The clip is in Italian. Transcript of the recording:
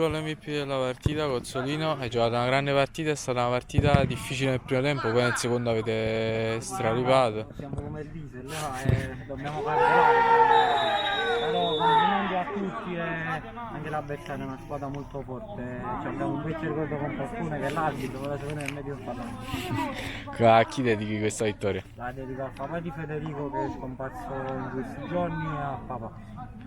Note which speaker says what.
Speaker 1: con l'MVP della partita, Cozzolino. Hai giocato una grande partita, è stata una partita difficile nel primo tempo, poi nel secondo avete straripato.
Speaker 2: Siamo come il diesel e dobbiamo carburare. Però complimenti a tutti e anche l'avversario è una squadra molto forte. Cioè, abbiamo un vecchio ricordo con qualcuno che è l'arbitro, ora secondo me è medio parlato.
Speaker 1: A chi dedichi questa vittoria?
Speaker 2: La dedico al papà di Federico che è scomparso in questi giorni e a papà.